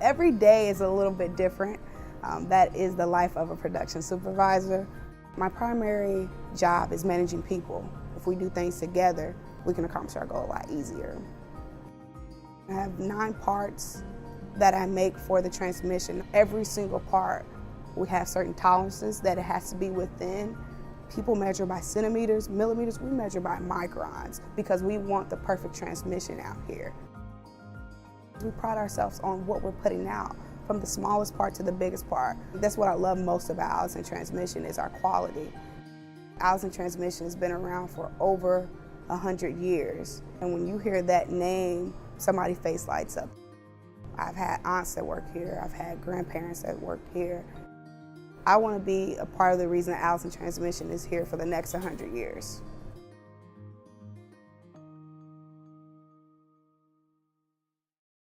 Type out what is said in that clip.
Every day is a little bit different. That is the life of a production supervisor. My primary job is managing people. If we do things together, we can accomplish our goal a lot easier. I have 9 parts that I make for the transmission. Every single part, we have certain tolerances that it has to be within. People measure by centimeters, millimeters, we measure by microns because we want the perfect transmission out here. We pride ourselves on what we're putting out, from the smallest part to the biggest part. That's what I love most about Allison Transmission is our quality. Allison Transmission has been around for over 100 years. And when you hear that name, somebody's face lights up. I've had aunts that work here, I've had grandparents that work here. I want to be a part of the reason that Allison Transmission is here for the next 100 years.